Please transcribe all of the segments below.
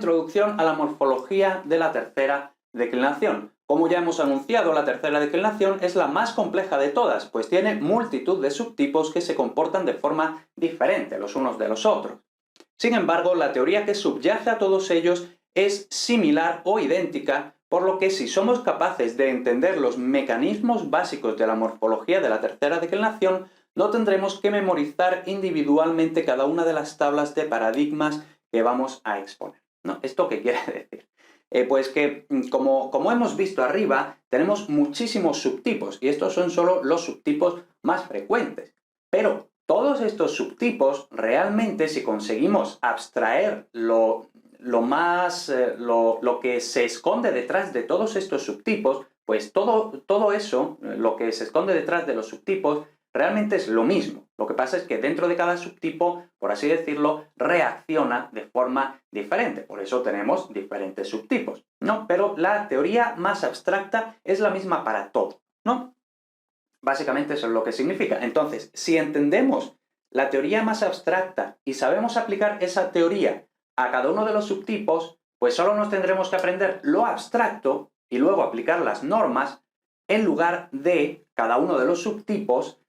introducción a la morfología de la tercera declinación. Como ya hemos anunciado, la tercera declinación es la más compleja de todas, pues tiene multitud de subtipos que se comportan de forma diferente los unos de los otros. Sin embargo, la teoría que subyace a todos ellos es similar o idéntica, por lo que si somos capaces de entender los mecanismos básicos de la morfología de la tercera declinación, no tendremos que memorizar individualmente cada una de las tablas de paradigmas que vamos a exponer, ¿no? ¿Esto qué quiere decir? Pues que, como hemos visto arriba, tenemos muchísimos subtipos, y estos son solo los subtipos más frecuentes. Pero todos estos subtipos, realmente, si conseguimos abstraer lo que se esconde detrás de todos estos subtipos, pues todo eso, lo que se esconde detrás de los subtipos, realmente es lo mismo. Lo que pasa es que dentro de cada subtipo, por así decirlo, reacciona de forma diferente. Por eso tenemos diferentes subtipos, ¿no? Pero la teoría más abstracta es la misma para todo, ¿no? Básicamente eso es lo que significa. Entonces, si entendemos la teoría más abstracta y sabemos aplicar esa teoría a cada uno de los subtipos, pues solo nos tendremos que aprender lo abstracto y luego aplicar las normas en lugar de cada uno de los subtipos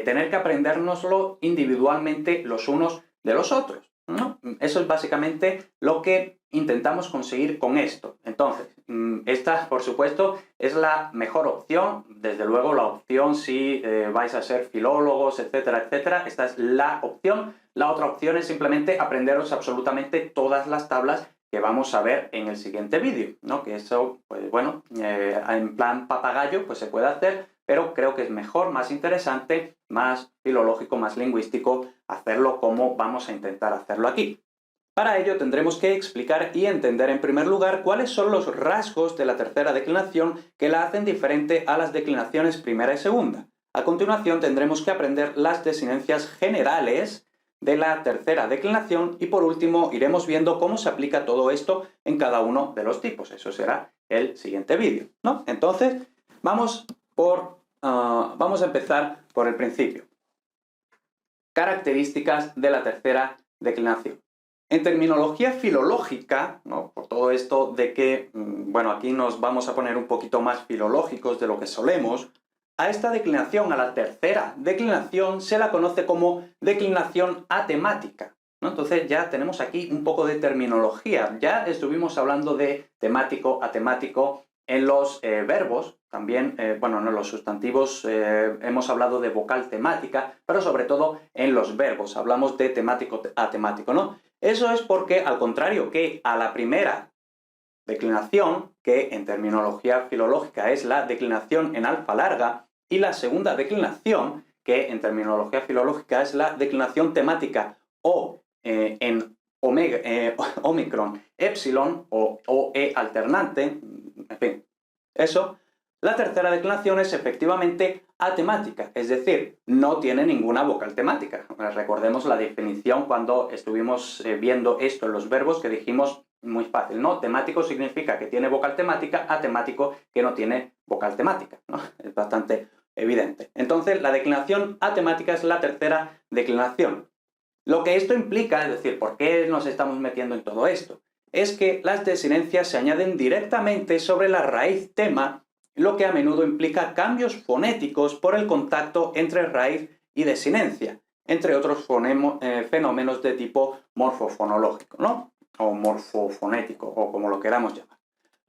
tener que aprendérnoslo individualmente los unos de los otros, ¿no? Eso es básicamente lo que intentamos conseguir con esto. Entonces, esta, por supuesto, es la mejor opción. Desde luego, la opción si vais a ser filólogos, etcétera, etcétera. Esta es la opción. La otra opción es simplemente aprenderos absolutamente todas las tablas que vamos a ver en el siguiente vídeo, ¿no? Que eso, pues bueno, en plan papagayo, pues se puede hacer, pero creo que es mejor, más interesante, más filológico, más lingüístico, hacerlo como vamos a intentar hacerlo aquí. Para ello tendremos que explicar y entender en primer lugar cuáles son los rasgos de la tercera declinación que la hacen diferente a las declinaciones primera y segunda. A continuación tendremos que aprender las desinencias generales de la tercera declinación y por último iremos viendo cómo se aplica todo esto en cada uno de los tipos. Eso será el siguiente vídeo, ¿no? Entonces, vamos a empezar por el principio. Características de la tercera declinación. En terminología filológica, ¿no? Por todo esto de que, bueno, aquí nos vamos a poner un poquito más filológicos de lo que solemos, a esta declinación, a la tercera declinación, se la conoce como declinación atemática, ¿no? Entonces ya tenemos aquí un poco de terminología. Ya estuvimos hablando de temático, atemático en los verbos, también, bueno, no en los sustantivos hemos hablado de vocal temática, pero sobre todo en los verbos hablamos de temático, atemático, ¿no? Eso es porque, al contrario que a la primera declinación, que en terminología filológica es la declinación en alfa larga, y la segunda declinación, que en terminología filológica es la declinación temática o en Omicron epsilon o E alternante, en fin, eso. La tercera declinación es efectivamente atemática, es decir, no tiene ninguna vocal temática. Recordemos la definición cuando estuvimos viendo esto en los verbos, que dijimos muy fácil, ¿no? Temático significa que tiene vocal temática, atemático que no tiene vocal temática, ¿no? Es bastante evidente. Entonces, la declinación atemática es la tercera declinación. Lo que esto implica, es decir, ¿por qué nos estamos metiendo en todo esto? Es que las desinencias se añaden directamente sobre la raíz tema, lo que a menudo implica cambios fonéticos por el contacto entre raíz y desinencia, entre otros fenómenos de tipo morfofonológico, ¿no? O morfofonético, o como lo queramos llamar.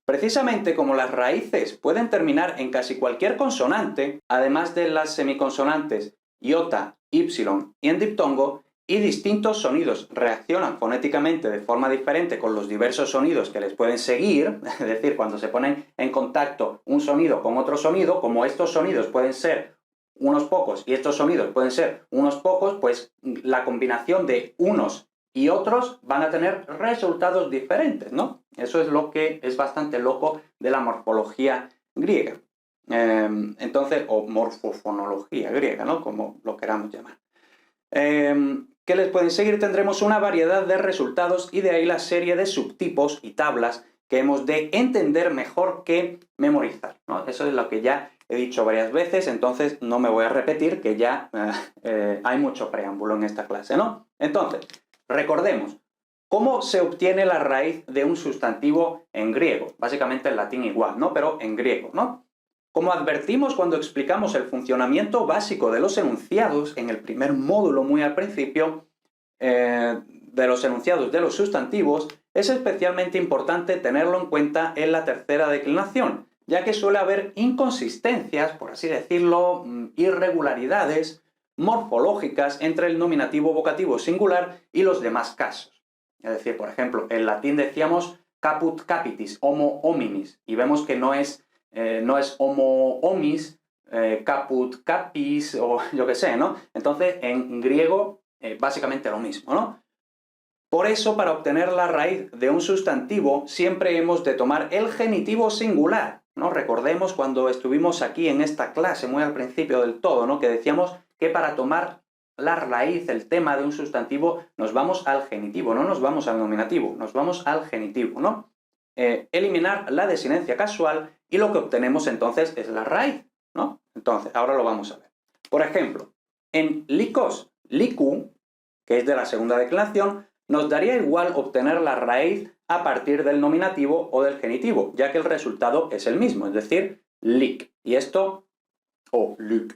Precisamente como las raíces pueden terminar en casi cualquier consonante, además de las semiconsonantes iota, ypsilon y en diptongo, y distintos sonidos reaccionan fonéticamente de forma diferente con los diversos sonidos que les pueden seguir, es decir, cuando se ponen en contacto un sonido con otro sonido, como estos sonidos pueden ser unos pocos y estos sonidos pueden ser unos pocos, pues la combinación de unos y otros van a tener resultados diferentes, ¿no? Eso es lo que es bastante loco de la morfología griega. Entonces, o morfofonología griega, ¿no? Como lo queramos llamar. Que les pueden seguir, tendremos una variedad de resultados y de ahí la serie de subtipos y tablas que hemos de entender mejor que memorizar, ¿no? Eso es lo que ya he dicho varias veces, entonces no me voy a repetir, que ya hay mucho preámbulo en esta clase, ¿no? Entonces, recordemos, ¿Cómo se obtiene la raíz de un sustantivo en griego? Básicamente en latín igual, ¿no? Pero en griego, ¿no? Como advertimos cuando explicamos el funcionamiento básico de los enunciados en el primer módulo muy al principio, de los enunciados de los sustantivos, es especialmente importante tenerlo en cuenta en la tercera declinación, ya que suele haber inconsistencias, por así decirlo, irregularidades morfológicas entre el nominativo vocativo singular y los demás casos. Es decir, por ejemplo, en latín decíamos caput capitis, homo hominis, y vemos que no es homo homis, caput capis, o yo qué sé, ¿no? Entonces, en griego, básicamente lo mismo, ¿no? Por eso, para obtener la raíz de un sustantivo, siempre hemos de tomar el genitivo singular, ¿no? Recordemos cuando estuvimos aquí en esta clase, muy al principio del todo, ¿no? Que decíamos que para tomar la raíz, el tema de un sustantivo, nos vamos al genitivo, no nos vamos al nominativo, nos vamos al genitivo, ¿no? Eliminar la desinencia casual y lo que obtenemos entonces es la raíz, ¿no? Entonces, ahora lo vamos a ver. Por ejemplo, en likos, liku, que es de la segunda declinación, nos daría igual obtener la raíz a partir del nominativo o del genitivo, ya que el resultado es el mismo, es decir, lik. Y esto, o luk,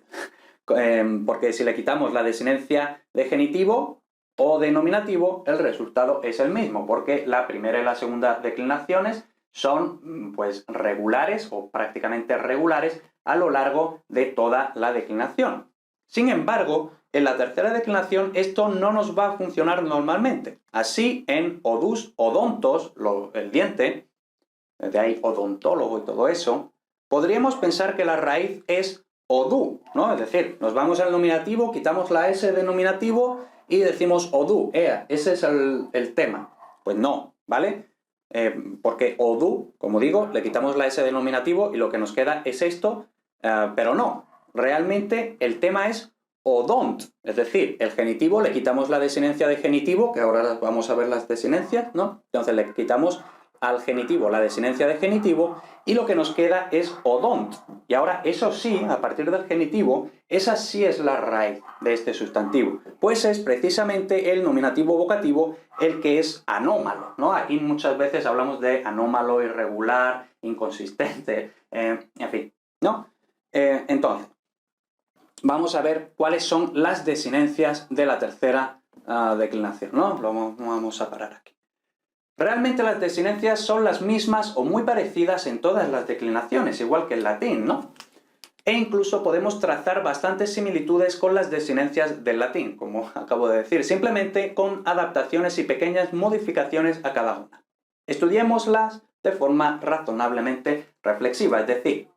porque si le quitamos la desinencia de genitivo o de nominativo, el resultado es el mismo, porque la primera y la segunda declinaciones son pues regulares o prácticamente regulares a lo largo de toda la declinación. Sin embargo, en la tercera declinación esto no nos va a funcionar normalmente. Así, en odus, odontos, el diente, de ahí odontólogo y todo eso, podríamos pensar que la raíz es odú, ¿no? Es decir, nos vamos al nominativo, quitamos la S de nominativo y decimos odú, ese es el tema. Pues no, ¿vale? Porque odú, como digo, le quitamos la S de nominativo y lo que nos queda es esto, pero no. Realmente el tema es odont, es decir, el genitivo le quitamos la desinencia de genitivo, que ahora vamos a ver las desinencias, ¿no? Entonces le quitamos al genitivo la desinencia de genitivo y lo que nos queda es odont. Y ahora, eso sí, a partir del genitivo, esa sí es la raíz de este sustantivo, pues es precisamente el nominativo vocativo el que es anómalo, ¿no? Aquí muchas veces hablamos de anómalo, irregular, inconsistente, en fin, ¿no? Entonces, vamos a ver cuáles son las desinencias de la tercera declinación, ¿no? Lo vamos a parar aquí. Realmente las desinencias son las mismas o muy parecidas en todas las declinaciones, igual que el latín, ¿no? E incluso podemos trazar bastantes similitudes con las desinencias del latín, como acabo de decir, simplemente con adaptaciones y pequeñas modificaciones a cada una. Estudiémoslas de forma razonablemente reflexiva, es decir,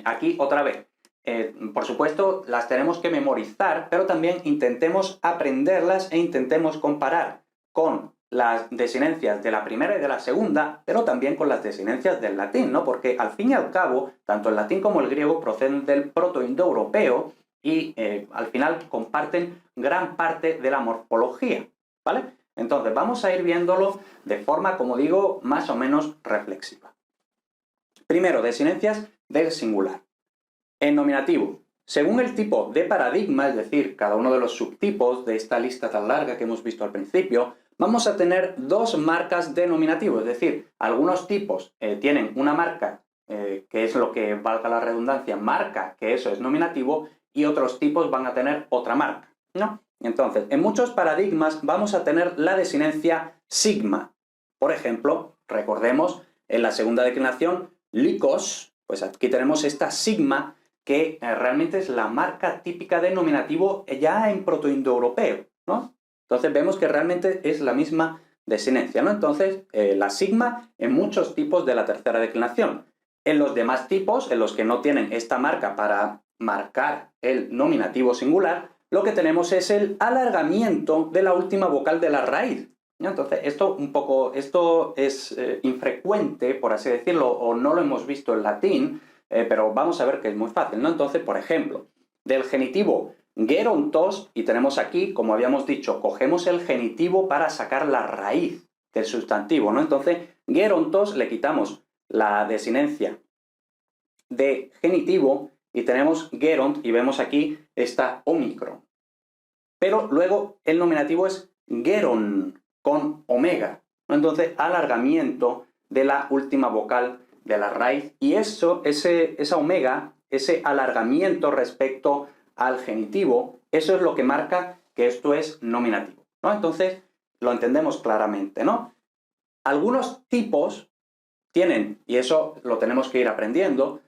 aquí otra vez, por supuesto las tenemos que memorizar, pero también intentemos aprenderlas e intentemos comparar con las desinencias de la primera y de la segunda, pero también con las desinencias del latín, ¿no? Porque al fin y al cabo, tanto el latín como el griego proceden del protoindoeuropeo y al final comparten gran parte de la morfología, ¿vale? Entonces vamos a ir viéndolo de forma, como digo, más o menos reflexiva. Primero, desinencias del singular. En nominativo, según el tipo de paradigma, es decir, cada uno de los subtipos de esta lista tan larga que hemos visto al principio, vamos a tener dos marcas de nominativo, es decir, algunos tipos tienen una marca, que es lo que, valga la redundancia, marca que eso es nominativo, y otros tipos van a tener otra marca, ¿no? Entonces, en muchos paradigmas vamos a tener la desinencia sigma. Por ejemplo, recordemos, en la segunda declinación, likos, pues aquí tenemos esta sigma, que realmente es la marca típica de nominativo ya en protoindoeuropeo, ¿no? Entonces vemos que realmente es la misma desinencia, ¿no? Entonces, la sigma en muchos tipos de la tercera declinación. En los demás tipos, en los que no tienen esta marca para marcar el nominativo singular, lo que tenemos es el alargamiento de la última vocal de la raíz, ¿no? Entonces, esto es infrecuente, por así decirlo, o no lo hemos visto en latín, pero vamos a ver que es muy fácil, ¿no? Entonces, por ejemplo, del genitivo gerontos, y tenemos aquí, como habíamos dicho, cogemos el genitivo para sacar la raíz del sustantivo, ¿no? Entonces, gerontos le quitamos la desinencia de genitivo y tenemos geront y vemos aquí esta omicron. Pero luego el nominativo es geron con omega, ¿no? Entonces, alargamiento de la última vocal de la raíz. Y esa omega, ese alargamiento respecto al genitivo, eso es lo que marca que esto es nominativo, ¿no? Entonces, lo entendemos claramente, ¿no? Algunos tipos tienen, y eso lo tenemos que ir aprendiendo,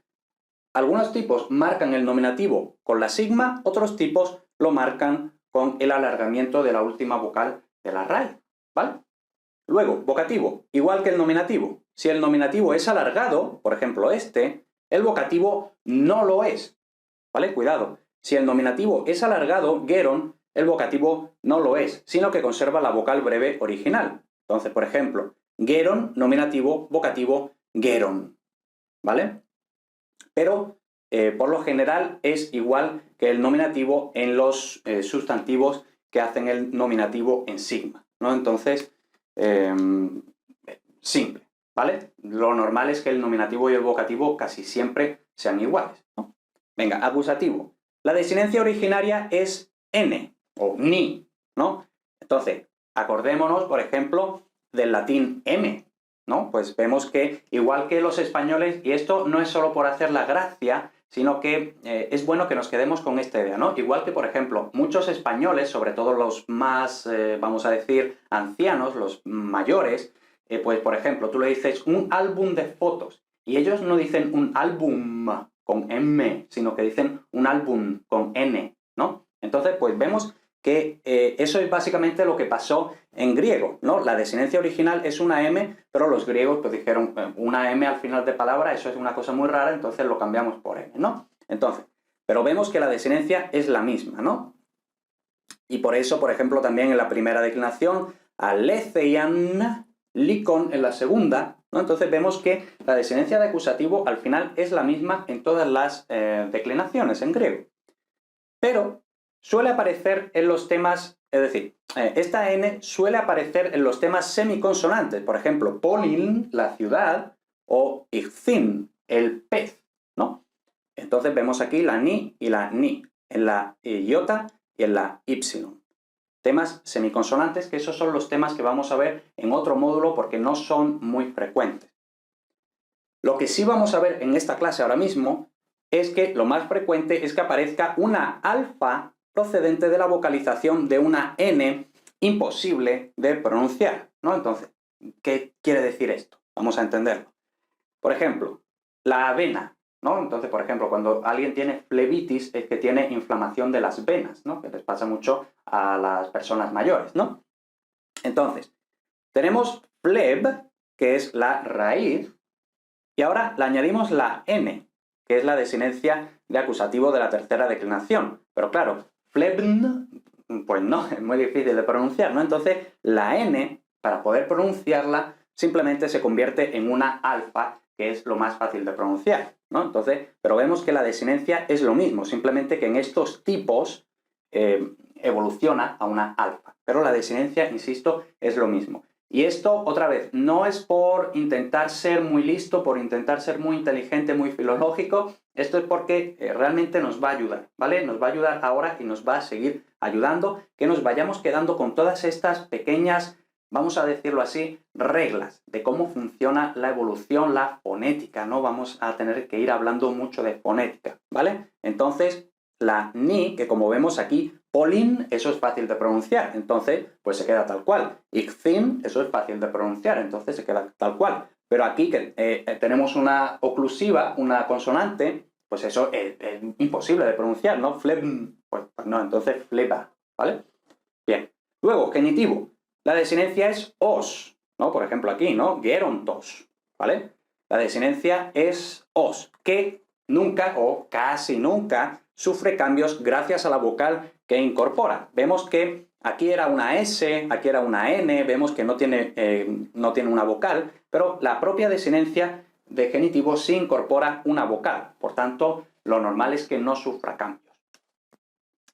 algunos tipos marcan el nominativo con la sigma, otros tipos lo marcan con el alargamiento de la última vocal de la raíz, ¿vale? Luego, vocativo, igual que el nominativo. Si el nominativo es alargado, por ejemplo el vocativo no lo es, ¿vale? Cuidado. Si el nominativo es alargado, geron, el vocativo no lo es, sino que conserva la vocal breve original. Entonces, por ejemplo, geron, nominativo, vocativo, geron, ¿vale? Pero, por lo general, es igual que el nominativo en los sustantivos que hacen el nominativo en sigma, ¿no? Entonces, simple, ¿vale? Lo normal es que el nominativo y el vocativo casi siempre sean iguales, ¿no? Venga, acusativo. La desinencia originaria es n o ni, ¿no? Entonces, acordémonos, por ejemplo, del latín m, ¿no? Pues vemos que, igual que los españoles, y esto no es solo por hacer la gracia, sino que es bueno que nos quedemos con esta idea, ¿no? Igual que, por ejemplo, muchos españoles, sobre todo los más, vamos a decir, ancianos, los mayores, pues, por ejemplo, tú le dices un álbum de fotos, y ellos no dicen un álbum con M, sino que dicen un álbum con N, ¿no? Entonces, pues vemos que eso es básicamente lo que pasó en griego, ¿no? La desinencia original es una M, pero los griegos pues dijeron una M al final de palabra, eso es una cosa muy rara, entonces lo cambiamos por M, ¿no? Entonces, pero vemos que la desinencia es la misma, ¿no? Y por eso, por ejemplo, también en la primera declinación, aleceian, licon en la segunda, ¿no? Entonces vemos que la desinencia de acusativo al final es la misma en todas las declinaciones en griego. Pero suele aparecer en los temas, es decir, esta N suele aparecer en los temas semiconsonantes, por ejemplo, Polin, la ciudad, o Ixin, el pez, ¿no? Entonces vemos aquí la ni y la ni, en la iota y en la ypsilon. Temas semiconsonantes, que esos son los temas que vamos a ver en otro módulo porque no son muy frecuentes. Lo que sí vamos a ver en esta clase ahora mismo es que lo más frecuente es que aparezca una alfa procedente de la vocalización de una N imposible de pronunciar, ¿no? Entonces, ¿qué quiere decir esto? Vamos a entenderlo. Por ejemplo, la avena, ¿no? Entonces, por ejemplo, cuando alguien tiene flebitis es que tiene inflamación de las venas, ¿no? Que les pasa mucho a las personas mayores, ¿no? Entonces, tenemos fleb, que es la raíz, y ahora le añadimos la N, que es la desinencia de acusativo de la tercera declinación. Pero claro, flebn, pues no, es muy difícil de pronunciar, ¿no? Entonces, la N, para poder pronunciarla, simplemente se convierte en una alfa, que es lo más fácil de pronunciar, ¿no? Entonces, pero vemos que la desinencia es lo mismo, simplemente que en estos tipos evoluciona a una alfa. Pero la desinencia, insisto, es lo mismo. Y esto, otra vez, no es por intentar ser muy listo, por intentar ser muy inteligente, muy filológico. Esto es porque realmente nos va a ayudar, ¿vale? Nos va a ayudar ahora y nos va a seguir ayudando, que nos vayamos quedando con todas estas pequeñas, vamos a decirlo así, reglas de cómo funciona la evolución, la fonética, ¿no? Vamos a tener que ir hablando mucho de fonética, ¿vale? Entonces, la ni, que como vemos aquí, Polin, eso es fácil de pronunciar, entonces pues se queda tal cual. Ixin, eso es fácil de pronunciar, entonces se queda tal cual. Pero aquí que tenemos una oclusiva, una consonante, pues eso es imposible de pronunciar, ¿no? Flebn, pues no, entonces fleba, ¿vale? Bien. Luego, genitivo. La desinencia es os, ¿no? Por ejemplo aquí, ¿no? Gerontos, ¿vale? La desinencia es os, que nunca o casi nunca sufre cambios gracias a la vocal que incorpora. Vemos que aquí era una S, aquí era una N, vemos que no tiene una vocal, pero la propia desinencia de genitivo sí incorpora una vocal. Por tanto, lo normal es que no sufra cambios.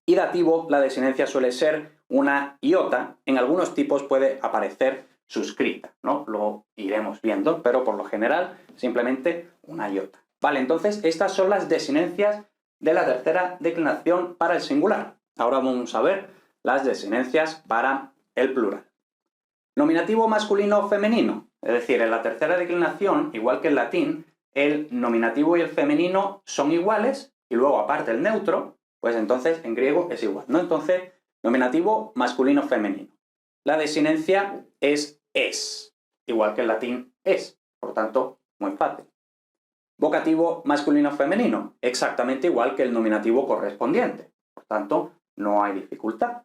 Y dativo, la desinencia suele ser una iota. En algunos tipos puede aparecer suscrita, ¿no? Lo iremos viendo, pero por lo general simplemente una iota. Vale, entonces estas son las desinencias de la tercera declinación para el singular. Ahora vamos a ver las desinencias para el plural. Nominativo masculino o femenino. Es decir, en la tercera declinación, igual que en latín, el nominativo y el femenino son iguales, y luego aparte el neutro, pues entonces en griego es igual, ¿no? Entonces, nominativo masculino o femenino. La desinencia es, igual que en latín es, por tanto, muy fácil. Vocativo masculino o femenino, exactamente igual que el nominativo correspondiente, por tanto, no hay dificultad.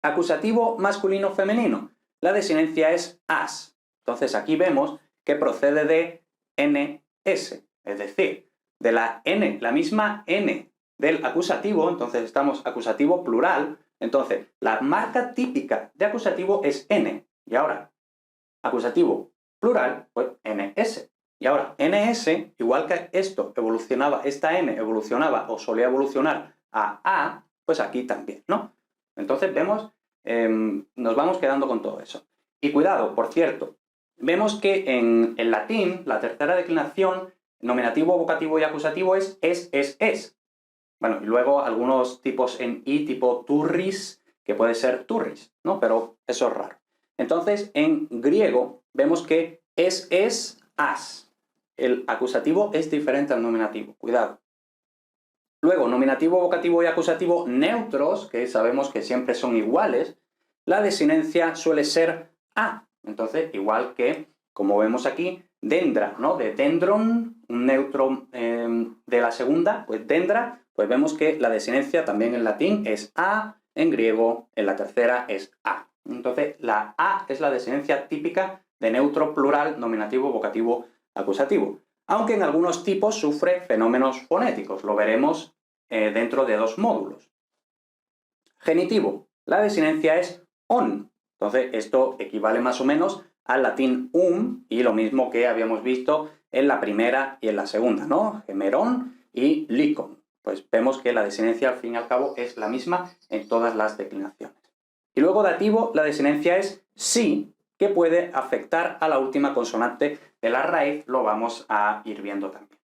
Acusativo masculino o femenino, la desinencia es as. Entonces aquí vemos que procede de NS, es decir, de la N, la misma N del acusativo, entonces estamos acusativo plural, entonces la marca típica de acusativo es N, y ahora acusativo plural, pues NS. Y ahora NS, igual que esto evolucionaba, esta N evolucionaba o solía evolucionar a A, pues aquí también, ¿no? Entonces vemos, nos vamos quedando con todo eso. Y cuidado, por cierto, vemos que en latín, la tercera declinación, nominativo, vocativo y acusativo es. Bueno, y luego algunos tipos en I, tipo turris, que puede ser turris, ¿no? Pero eso es raro. Entonces, en griego, vemos que es, as. El acusativo es diferente al nominativo, cuidado. Luego, nominativo, vocativo y acusativo neutros, que sabemos que siempre son iguales, la desinencia suele ser a. Entonces, igual que, como vemos aquí, dendra, ¿no? De dendron, un neutro de la segunda, pues dendra, pues vemos que la desinencia también en latín es a, en griego, en la tercera es a. Entonces, la a es la desinencia típica de neutro plural, nominativo, vocativo, acusativo. Aunque en algunos tipos sufre fenómenos fonéticos, lo veremos dentro de dos módulos. Genitivo, la desinencia es on. Entonces, esto equivale más o menos al latín y lo mismo que habíamos visto en la primera y en la segunda, ¿no? Gemerón y licon. Pues vemos que la desinencia, al fin y al cabo, es la misma en todas las declinaciones. Y luego dativo, la desinencia es sí, que puede afectar a la última consonante de la raíz, lo vamos a ir viendo también.